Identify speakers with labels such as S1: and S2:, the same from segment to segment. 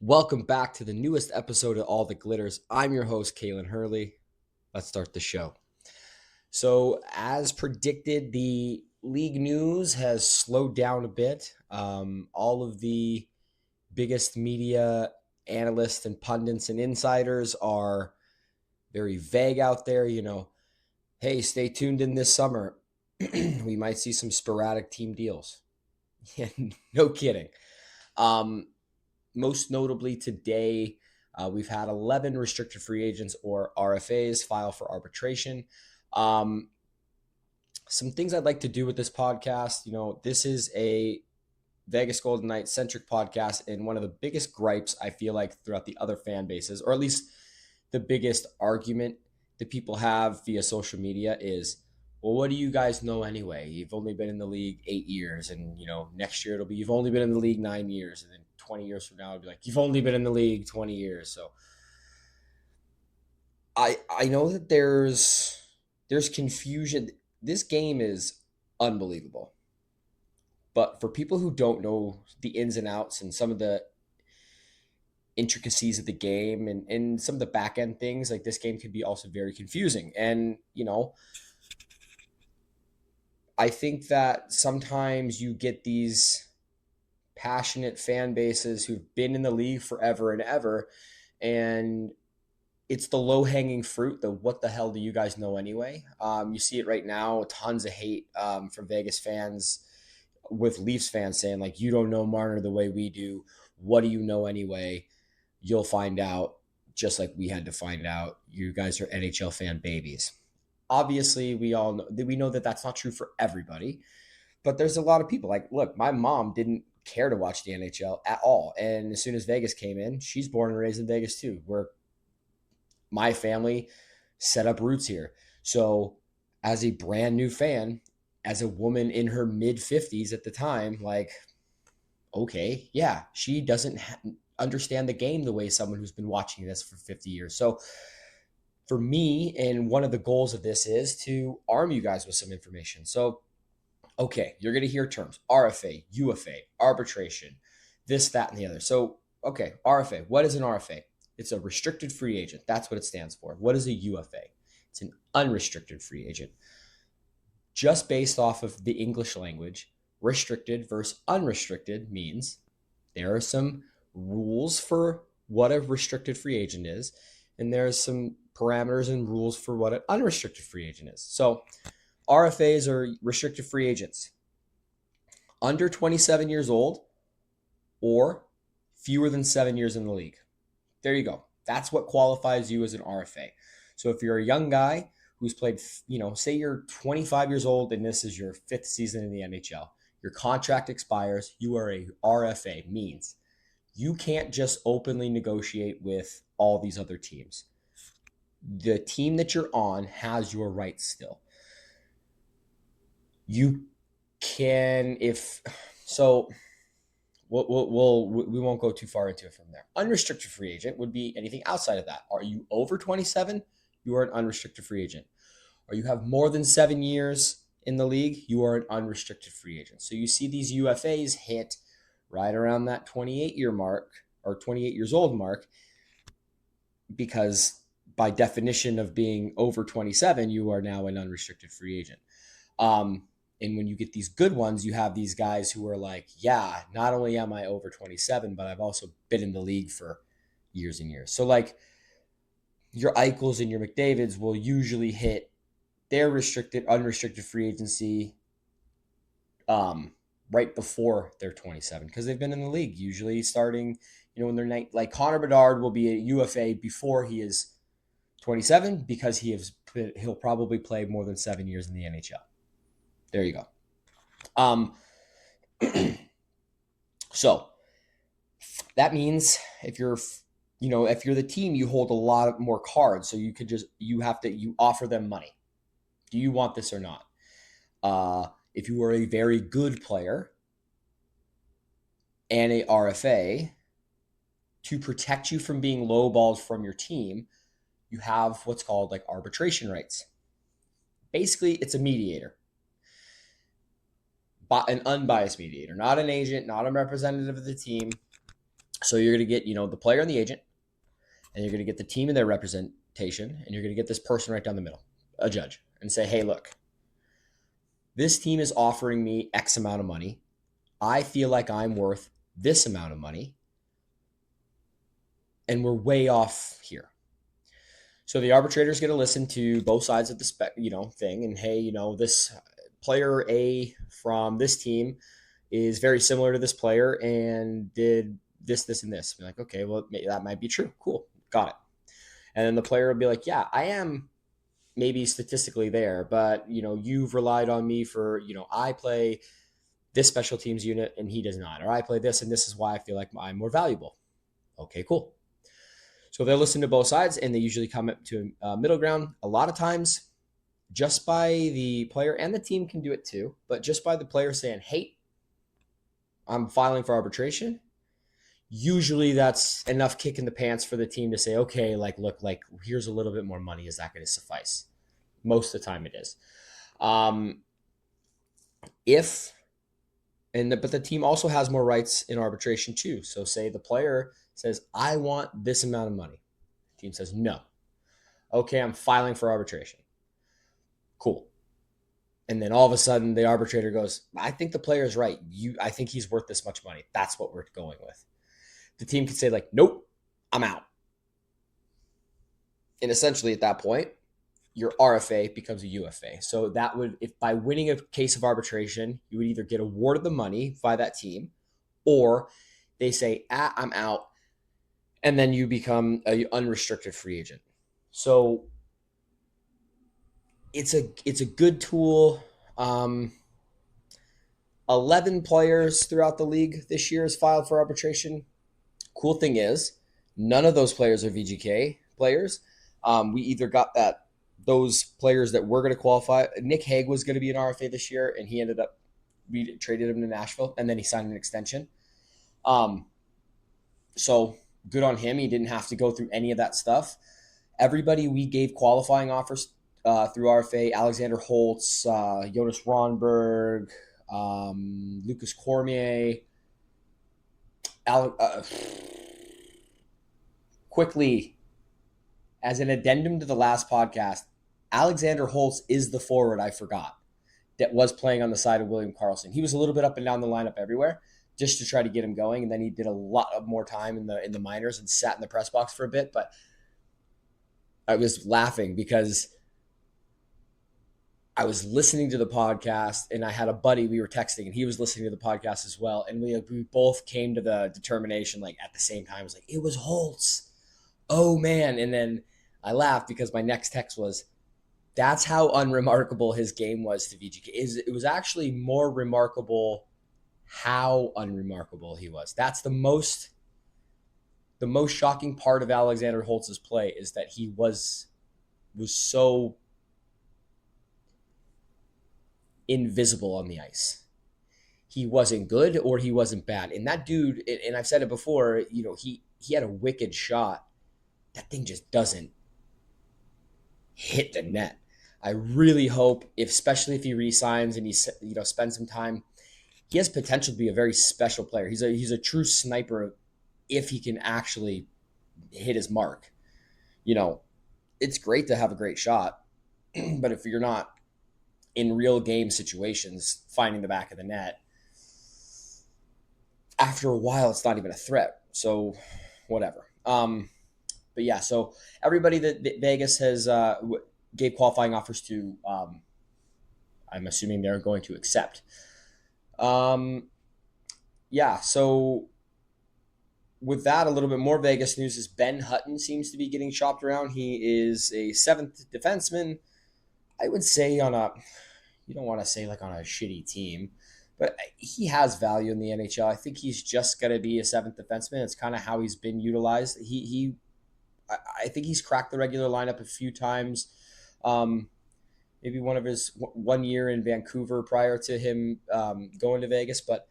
S1: Welcome back to the newest episode of All the Glitters. I'm your host, Kalen Hurley. Let's start the show. So, as predicted, the league news has slowed down a bit. All of the biggest media analysts and pundits and insiders are very vague out there. Hey, stay tuned in this summer. We might see some sporadic team deals. Yeah, no kidding. Um, Most notably today, we've had 11 restricted free agents or RFAs file for arbitration. Um, some things I'd like to do with this podcast. This is a Vegas Golden Knights centric podcast, and one of the biggest gripes I feel like throughout the other fan bases, or at least the biggest argument that people have via social media is, well, what do you guys know anyway? You've only been in the league 8 years, and next year it'll be you've only been in the league 9 years, and then 20 years from now it'll be like you've only been in the league 20 years. So I know that there's confusion. This game is unbelievable. But for people who don't know the ins and outs and some of the intricacies of the game and some of the back end things, like this game can be also very confusing. And, I think that sometimes you get these passionate fan bases who've been in the league forever and ever, and it's the low hanging fruit. The what the hell do you guys know anyway? You see it right now, tons of hate from Vegas fans with Leafs fans saying, like, you don't know Marner the way we do. What do you know anyway? You'll find out, just like we had to find out. You guys are NHL fan babies. Obviously, we know that that's not true for everybody, but there's a lot of people like, look, my mom didn't care to watch the NHL at all, and as soon as Vegas came in, she's born and raised in Vegas too, where my family set up roots here. So, as a brand new fan, as a woman in her mid 50s at the time, like, okay, yeah, she doesn't understand the game the way someone who's been watching this for 50 years. So, for me, and one of the goals of this is to arm you guys with some information. So, okay, you're going to hear terms RFA, UFA, arbitration, this, that, and the other. So, okay, RFA. What is an RFA? It's a restricted free agent. That's what it stands for. What is a UFA? It's an unrestricted free agent. Just based off of the English language, restricted versus unrestricted means there are some rules for what a restricted free agent is, and there's some parameters and rules for what an unrestricted free agent is. So RFAs are restricted free agents under 27 years old or fewer than 7 years in the league. There you go. That's what qualifies you as an RFA. So if you're a young guy who's played, say you're 25 years old and this is your fifth season in the NHL, your contract expires, you are a RFA, means you can't just openly negotiate with all these other teams. The team that you're on has your rights still. You can, if so, we won't go too far into it from there. Unrestricted free agent would be anything outside of that. Are you over 27? You are an unrestricted free agent. Or you have more than 7 years in the league, you are an unrestricted free agent. So you see these UFAs hit right around that 28-year mark or 28 years old mark, because by definition of being over 27, you are now an unrestricted free agent. And when you get these good ones, you have these guys who are like, yeah, not only am I over 27, but I've also been in the league for years and years. So like your Eichels and your McDavids will usually hit their unrestricted free agency right before they're 27, because they've been in the league, usually starting, when they're like Connor Bedard will be a UFA before he is 27, because he'll probably play more than 7 years in the NHL. There you go. So that means if you're the team, you hold a lot of more cards. So you offer them money. Do you want this or not? If you are a very good player and a RFA, to protect you from being lowballed from your team, you have what's called like arbitration rights. Basically, it's a mediator. An unbiased mediator, not an agent, not a representative of the team. So you're going to get, the player and the agent, and you're going to get the team and their representation, and you're going to get this person right down the middle, a judge, and say, hey, look, this team is offering me X amount of money. I feel like I'm worth this amount of money, and we're way off here. So the arbitrator is going to listen to both sides of the thing, and hey, this player A from this team is very similar to this player and did this, this, and this. Be like, okay, well, that might be true. Cool, got it. And then the player will be like, yeah, I am maybe statistically there, but you've relied on me for, I play this special teams unit and he does not, or I play this and this is why I feel like I'm more valuable. Okay, cool. So they'll listen to both sides and they usually come up to a middle ground. A lot of times, just by the player, and the team can do it too, but just by the player saying, hey, I'm filing for arbitration, usually that's enough kick in the pants for the team to say, okay, look, here's a little bit more money. Is that going to suffice? Most of the time it is. But the team also has more rights in arbitration too. So say the player says, I want this amount of money. The team says, no. Okay, I'm filing for arbitration. Cool. And then all of a sudden the arbitrator goes, I think the player's right. I think he's worth this much money. That's what we're going with. The team could say nope, I'm out. And essentially at that point, your RFA becomes a UFA. So that would, if by winning a case of arbitration, you would either get awarded the money by that team, or they say, I'm out, and then you become an unrestricted free agent. So it's a good tool. 11 players throughout the league this year has filed for arbitration. Cool thing is, none of those players are VGK players. We either got those players that were going to qualify. Nick Hague was going to be an RFA this year, and he ended up, we traded him to Nashville, and then he signed an extension. So good on him. He didn't have to go through any of that stuff. Everybody we gave qualifying offers through RFA: Alexander Holtz, Jonas Ronberg, Lucas Cormier. Quickly, as an addendum to the last podcast, Alexander Holtz is the forward I forgot that was playing on the side of William Karlsson. He was a little bit up and down the lineup everywhere just to try to get him going, and then he did a lot of more time in the minors and sat in the press box for a bit. But I was laughing because I was listening to the podcast, and I had a buddy, we were texting, and he was listening to the podcast as well. And we both came to the determination at the same time. It was it was Holtz. Oh, man. And then I laughed because my next text was, that's how unremarkable his game was to VGK. It was actually more remarkable how unremarkable he was. That's the most shocking part of Alexander Holtz's play, is that he was so invisible on the ice. He wasn't good or he wasn't bad. And that dude, and I've said it before, he had a wicked shot. That thing just doesn't hit the net. I really hope, especially if he re-signs and he spends some time, he has potential to be a very special player. He's a true sniper if he can actually hit his mark. It's great to have a great shot, but if you're not in real game situations finding the back of the net, after a while it's not even a threat. So whatever. But yeah, so everybody that Vegas has gave qualifying offers to, I'm assuming they're going to accept. Yeah, so with that, a little bit more Vegas news is Ben Hutton seems to be getting shopped around. He is a seventh defenseman. I would say you don't want to say on a shitty team, but he has value in the NHL. I think he's just going to be a seventh defenseman. It's kind of how he's been utilized. I think he's cracked the regular lineup a few times. Maybe one of his 1 year in Vancouver prior to him going to Vegas. But,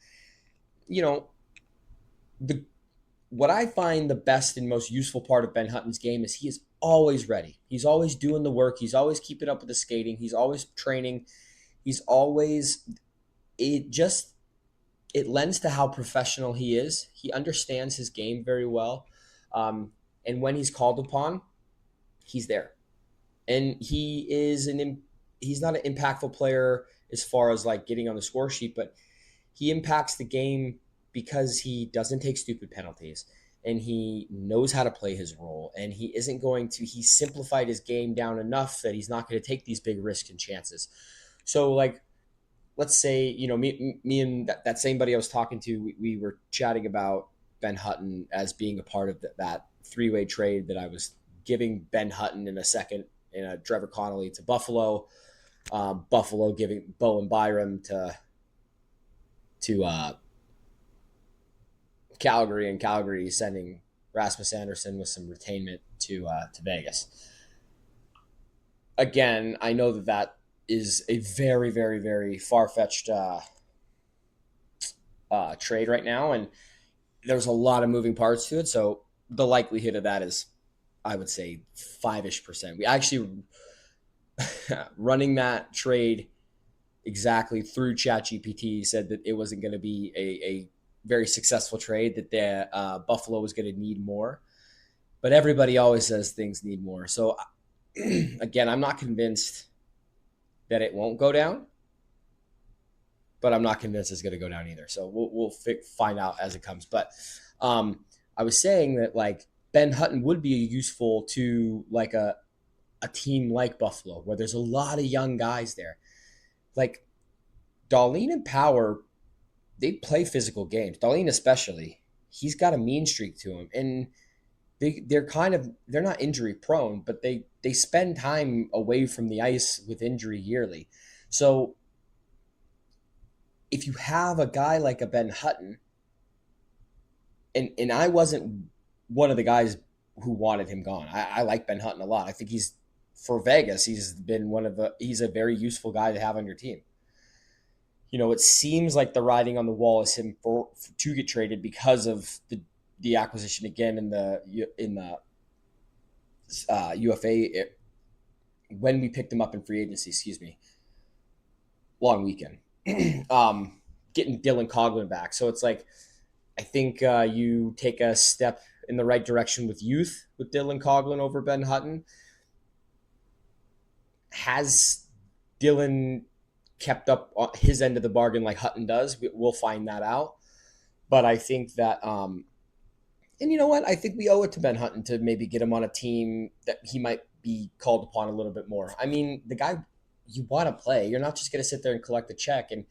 S1: what I find the best and most useful part of Ben Hutton's game is he is always ready. He's always doing the work. He's always keeping up with the skating. He's always training. He's always it lends to how professional he is. He understands his game very well. Um, and when he's called upon, he's there. And he's not an impactful player as far as like getting on the score sheet, but he impacts the game because he doesn't take stupid penalties and he knows how to play his role, and he isn't going to he simplified his game down enough that he's not going to take these big risks and chances. So like, let's say, me and that same buddy I was talking to, we were chatting about Ben Hutton as being a part of that three-way trade that I was giving Ben Hutton in a second, in a Trevor Connolly to Buffalo, Buffalo giving Bowen Byram to Calgary, and Calgary sending Rasmus Anderson with some retainment to Vegas. Again, I know that is a very, very, very far fetched trade right now, and there's a lot of moving parts to it. So the likelihood of that is, I would say, 5-ish%. We actually running that trade exactly through ChatGPT said that it wasn't going to be a very successful trade, that the Buffalo was going to need more. But everybody always says things need more. So again, I'm not convinced that it won't go down, but I'm not convinced it's going to go down either. So we'll find out as it comes. But I was saying that like Ben Hutton would be useful to like a team like Buffalo, where there's a lot of young guys there. Like Darlene and Power, they play physical games. Darlene especially, he's got a mean streak to him, and they're not injury prone, but they spend time away from the ice with injury yearly. So if you have a guy like a Ben Hutton, and I wasn't one of the guys who wanted him gone. I like Ben Hutton a lot. I think he's for Vegas. He's a very useful guy to have on your team. It seems like the writing on the wall is him to get traded because of the acquisition again in the UFA when we picked him up in free agency. Excuse me, long weekend. Getting Dylan Coghlan back, so it's like I think you take a step in the right direction with youth with Dylan Coghlan over Ben Hutton. Has Dylan kept up his end of the bargain like Hutton does? We'll find that out. But I think that, and you know what? I think we owe it to Ben Hutton to maybe get him on a team that he might be called upon a little bit more. I mean, the guy you want to play. You're not just going to sit there and collect a check. And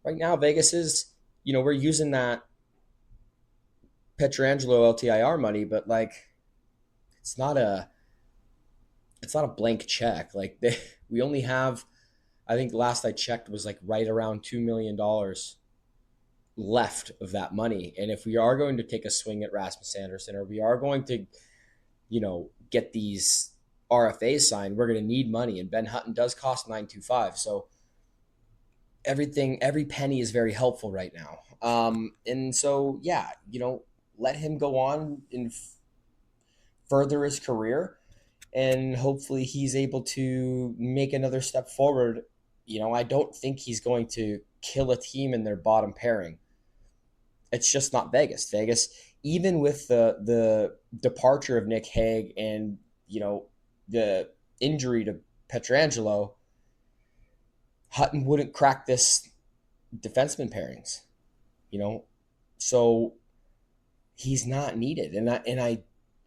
S1: right now, Vegas is, we're using that Petrangelo LTIR money, but like, it's not a, it's not a blank check. Like we only have, I think last I checked was like right around $2 million left of that money. And if we are going to take a swing at Rasmus Anderson, or we are going to, get these RFAs signed, we're going to need money. And Ben Hutton does cost 925. So every penny is very helpful right now. And so, yeah, let him go on and further his career. And hopefully he's able to make another step forward. I don't think he's going to kill a team in their bottom pairing. It's just not Vegas. Vegas, even with the departure of Nick Hague and the injury to Petrangelo, Hutton wouldn't crack this defenseman pairings. So he's not needed, and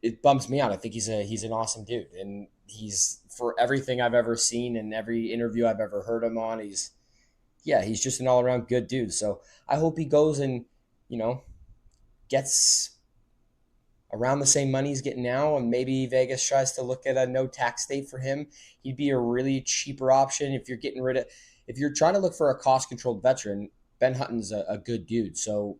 S1: it bums me out. I think he's an awesome dude, and he's, for everything I've ever seen and every interview I've ever heard him on, he's just an all around good dude. So I hope he goes and gets around the same money he's getting now, and maybe Vegas tries to look at a no tax state for him. He'd be a really cheaper option if you're trying to look for a cost controlled veteran. Ben Hutton's a good dude, so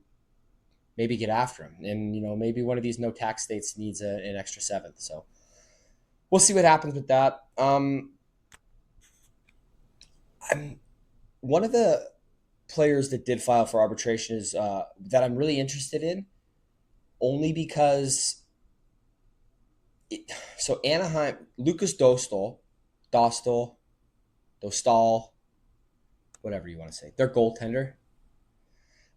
S1: maybe get after him. And maybe one of these no tax states needs an extra seventh. So we'll see what happens with that. I'm one of the players that did file for arbitration is that I'm really interested in, only because so Anaheim, Lucas Dostal, whatever you want to say, their goaltender.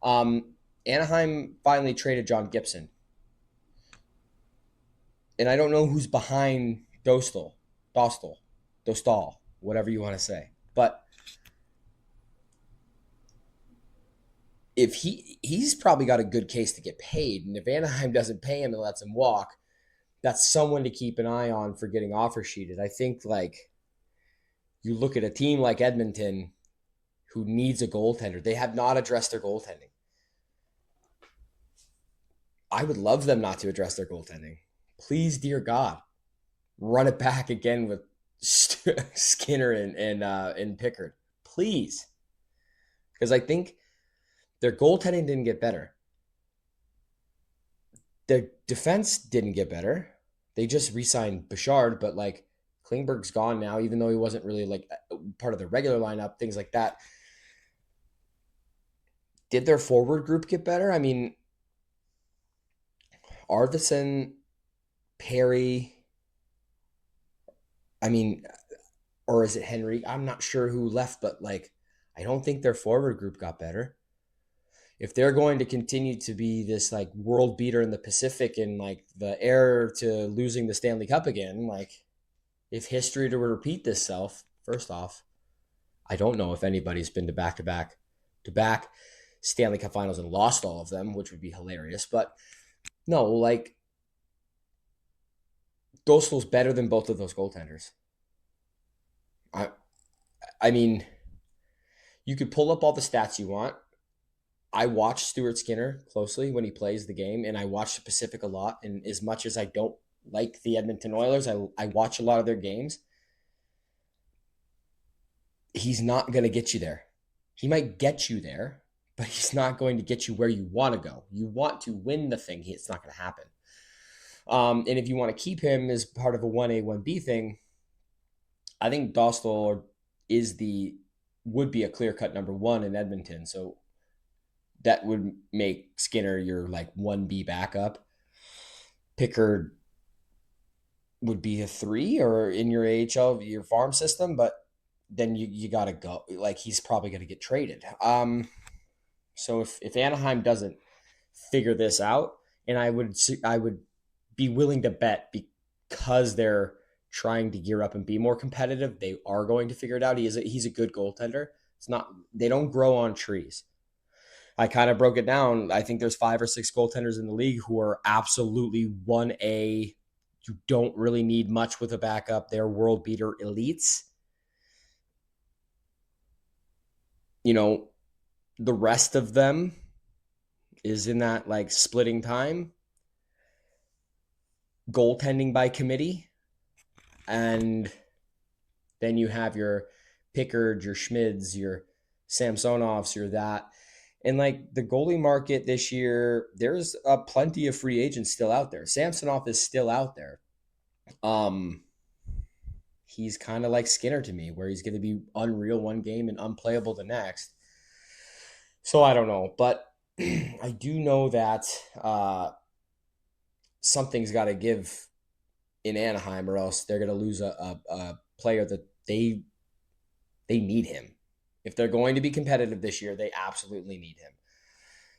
S1: Um, Anaheim finally traded John Gibson, and I don't know who's behind Dostal, whatever you want to say. But if he's probably got a good case to get paid, and if Anaheim doesn't pay him and lets him walk, that's someone to keep an eye on for getting offer sheeted. I think like you look at a team like Edmonton who needs a goaltender. They have not addressed their goaltending. I would love them not to address their goaltending. Please, dear God, run it back again with Skinner and Pickard. Please. Because I think their goaltending didn't get better. Their defense didn't get better. They just re-signed Bouchard, but like Klingberg's gone now, even though he wasn't really like part of the regular lineup, things like that. Did their forward group get better? I mean, Arvidsson, Perry, I mean, or is it Henry? I'm not sure who left, but like, I don't think their forward group got better. If they're going to continue to be this like world beater in the Pacific and like the heir to losing the Stanley Cup again, like if history to repeat itself, first off, I don't know if anybody's been to back Stanley Cup finals and lost all of them, which would be hilarious. But no, like Dostal's better than both of those goaltenders. I I mean, you could pull up all the stats you want. I watch Stuart Skinner closely when he plays the game, and I watch the Pacific a lot. And as much as I don't like the Edmonton Oilers, I watch a lot of their games. He's not going to get you there. He might get you there, but he's not going to get you where you want to go. You want to win the thing. It's not going to happen. And if you want to keep him as part of a 1A, 1B thing, I think Dostal would be a clear cut number one in Edmonton. So that would make Skinner your like 1B backup. Pickard would be a 3 or in your AHL, your farm system, but then you got to go. Like he's probably going to get traded. So if Anaheim doesn't figure this out, and I would be willing to bet because they're trying to gear up and be more competitive, they are going to figure it out. He's a good goaltender. It's not they don't grow on trees. I kind of broke it down. I think there's 5 or 6 goaltenders in the league who are absolutely 1A. You don't really need much with a backup. They're world beater elites. You know, the rest of them is in that like splitting time, goaltending by committee, and then you have your Pickard, your Schmids, your Samsonovs, your that. And like the goalie market this year, there's plenty of free agents still out there. Samsonov is still out there. Um, he's kind of like Skinner to me, where he's going to be unreal one game and unplayable the next. So I don't know, but I do know that something's got to give in Anaheim, or else they're going to lose a player that they need him. If they're going to be competitive this year, they absolutely need him.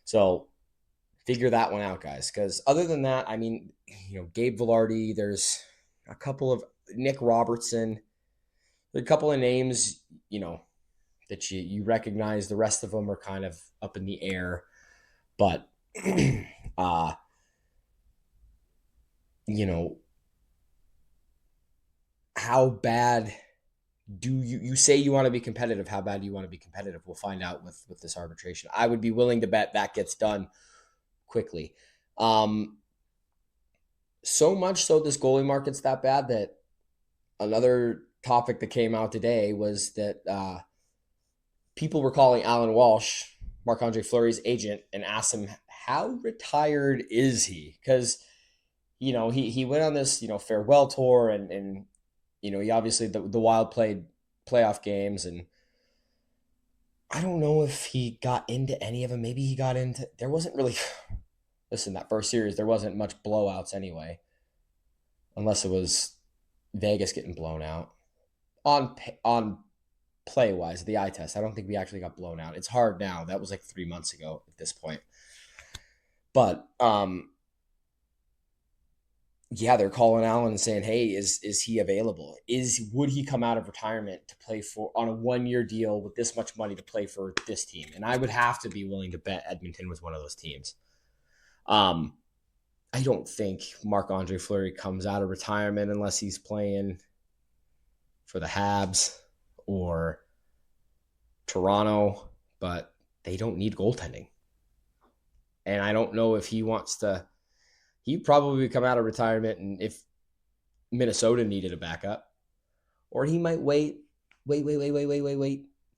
S1: So figure that one out, guys. Because other than that, I mean, Gabe Velarde, there's a couple of Nick Robertson, there's a couple of names, that you recognize. The rest of them are kind of up in the air. But, uh, how bad do you say you want to be competitive? How bad do you want to be competitive? We'll find out with this arbitration. I would be willing to bet that gets done quickly. So much so this goalie market's that bad that another topic that came out today was that people were calling Alan Walsh, Marc-Andre Fleury's agent, and asked him, how retired is he? Because, he went on this, farewell tour and he obviously the Wild played playoff games, and I don't know if he got into any of them. Maybe he got into. There wasn't really. Listen, that first series there wasn't much blowouts anyway, unless it was Vegas getting blown out on play wise, the eye test. I don't think we actually got blown out. It's hard now. That was like 3 months ago at this point. But yeah, they're calling Allen and saying, "Hey, is he available? Would he come out of retirement to play for on a 1 year deal with this much money to play for this team?" And I would have to be willing to bet Edmonton was one of those teams. Um, I don't think Marc-Andre Fleury comes out of retirement unless he's playing for the Habs or Toronto, but they don't need goaltending. And I don't know if he wants to. He'd probably come out of retirement, and if Minnesota needed a backup, or he might wait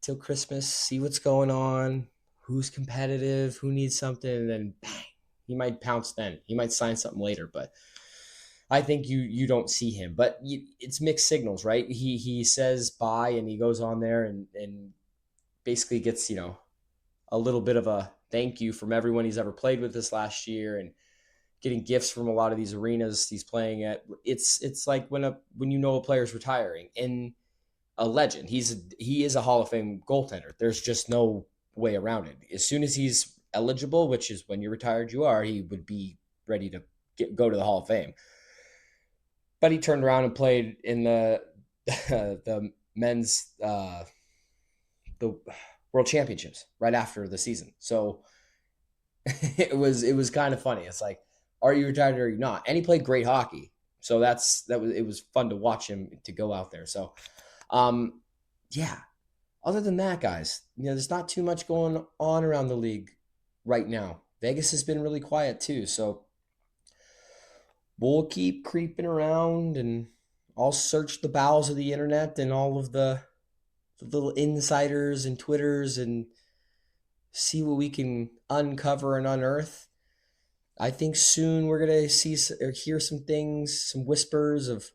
S1: till Christmas, see what's going on, who's competitive, who needs something, and then bang, he might pounce then. He might sign something later, but I think you don't see him. But it's mixed signals, right? He says bye, and he goes on there and basically gets a little bit of a thank you from everyone he's ever played with this last year, and getting gifts from a lot of these arenas he's playing at. It's like when a player's retiring and a legend. He is a Hall of Fame goaltender. There's just no way around it. As soon as he's eligible, which is when you're retired, he would be ready to go to the Hall of Fame. But he turned around and played in the the men's the World Championships right after the season. So it was kind of funny. It's like, are you retired or are you not? And he played great hockey. So it was fun to watch him to go out there. So yeah. Other than that, guys, there's not too much going on around the league right now. Vegas has been really quiet too. So we'll keep creeping around, and I'll search the bowels of the internet and all of the little insiders and Twitters and see what we can uncover and unearth. I think soon we're gonna see or hear some things, some whispers of,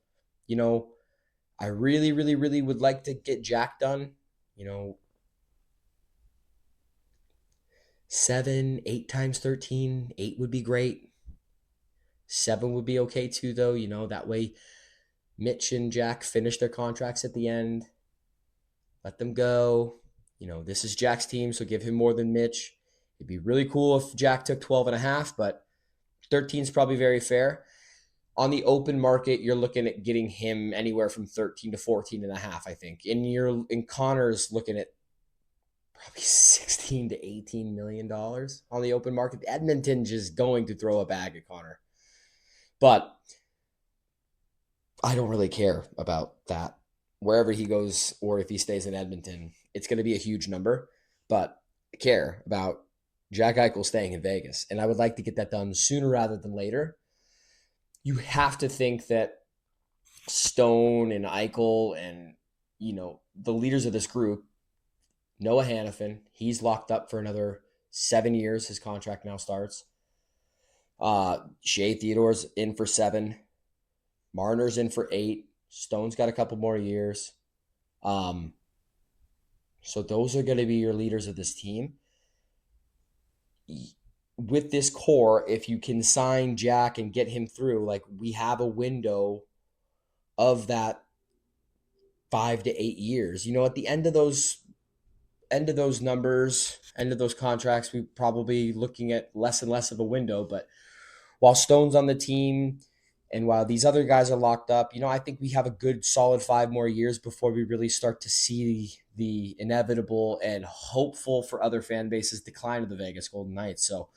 S1: I really, really, really would like to get Jack done. 7, 8 times 13, 8 would be great. 7 would be okay too, though. That way Mitch and Jack finish their contracts at the end. Let them go. This is Jack's team, so give him more than Mitch. It'd be really cool if Jack took 12 and a half, but 13 is probably very fair. On the open market, you're looking at getting him anywhere from 13 to 14 and a half, I think. And Connor's looking at probably 16 to 18 million dollars on the open market. Edmonton just going to throw a bag at Connor. But I don't really care about that. Wherever he goes, or if he stays in Edmonton, it's going to be a huge number. But I care about Jack Eichel staying in Vegas. And I would like to get that done sooner rather than later. You have to think that Stone and Eichel and, the leaders of this group, Noah Hannafin, he's locked up for another 7 years. His contract now starts. Shea Theodore's in for 7. Marner's in for 8. Stone's got a couple more years. So those are going to be your leaders of this team. With this core, if you can sign Jack and get him through, like, we have a window of that 5 to 8 years. At the end of those numbers, end of those contracts, we're probably looking at less and less of a window. But while Stone's on the team and while these other guys are locked up, I think we have a good solid 5 more years before we really start to see the inevitable and hopeful for other fan bases decline of the Vegas Golden Knights. So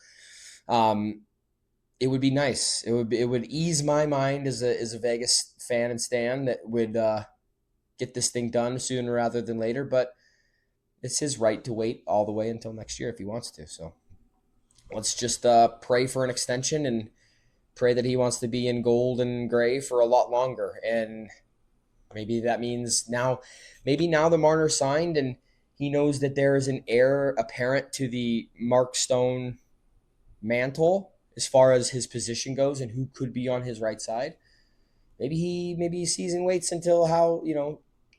S1: it would be nice. It would ease my mind as a Vegas fan and stan that would get this thing done sooner rather than later. But it's his right to wait all the way until next year if he wants to. So let's just pray for an extension and pray that he wants to be in gold and gray for a lot longer. And maybe that means maybe now the Marner signed and he knows that there is an heir apparent to the Mark Stone mantle as far as his position goes and who could be on his right side. Maybe he sees and waits until how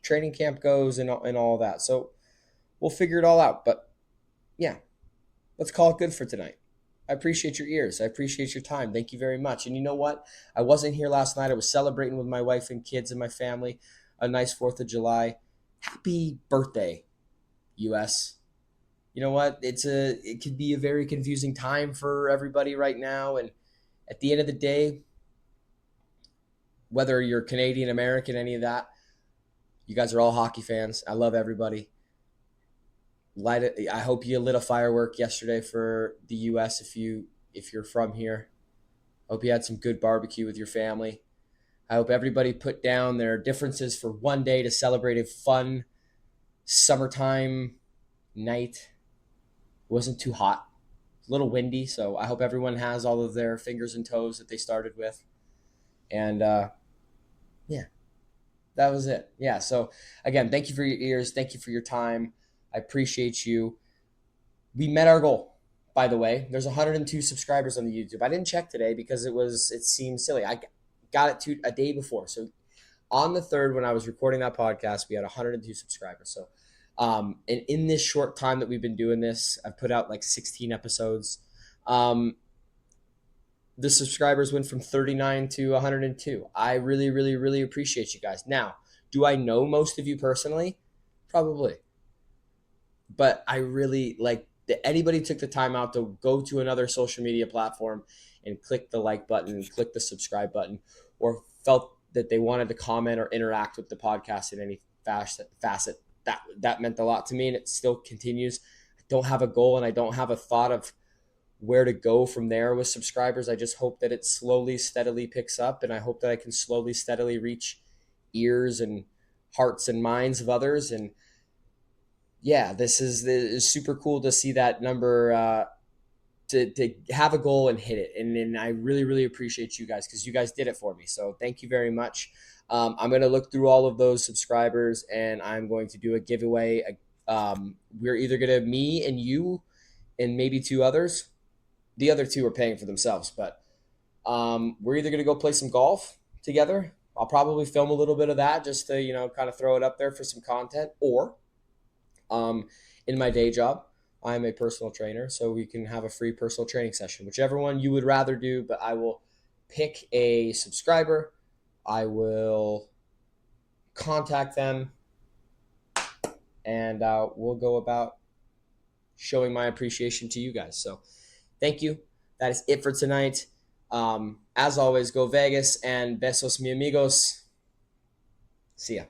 S1: training camp goes and all that. So we'll figure it all out. But yeah, let's call it good for tonight. I appreciate your ears. I appreciate your time. Thank you very much. And you know what? I wasn't here last night. I was celebrating with my wife and kids and my family. A nice 4th of July. happy birthday, US. You know what? It could be a very confusing time for everybody right now. And at the end of the day, whether you're Canadian, American, any of that, you guys are all hockey fans. I love everybody. I hope you lit a firework yesterday for the US if you're from here. I hope you had some good barbecue with your family. I hope everybody put down their differences for one day to celebrate a fun summertime night. It wasn't too hot, a little windy, so I hope everyone has all of their fingers and toes that they started with. And yeah, that was it. Yeah, so again, thank you for your ears. Thank you for your time. I appreciate you. We met our goal, by the way. There's 102 subscribers on the YouTube. I didn't check today because it seemed silly. I got it a day before. So on the 3rd, when I was recording that podcast, we had 102 subscribers. So and in this short time that we've been doing this, I've put out like 16 episodes. The subscribers went from 39 to 102. I really, really, really appreciate you guys. Now, do I know most of you personally? Probably. But I really like that anybody took the time out to go to another social media platform and click the like button, click the subscribe button, or felt that they wanted to comment or interact with the podcast in any facet. That meant a lot to me, and it still continues. I don't have a goal, and I don't have a thought of where to go from there with subscribers. I just hope that it slowly, steadily picks up, and I hope that I can slowly, steadily reach ears and hearts and minds of others. And yeah, this is super cool to see that number, to have a goal and hit it. And I really, really appreciate you guys because you guys did it for me. So thank you very much. I'm going to look through all of those subscribers and I'm going to do a giveaway. We're either going to, me and you and maybe 2 others. The other 2 are paying for themselves, but we're either going to go play some golf together. I'll probably film a little bit of that just to, kind of throw it up there for some content, or in my day job, I'm a personal trainer, so we can have a free personal training session, whichever one you would rather do. But I will pick a subscriber. I will contact them, and we'll go about showing my appreciation to you guys. So thank you. That is it for tonight. As always, go Vegas and besos mi amigos. See ya.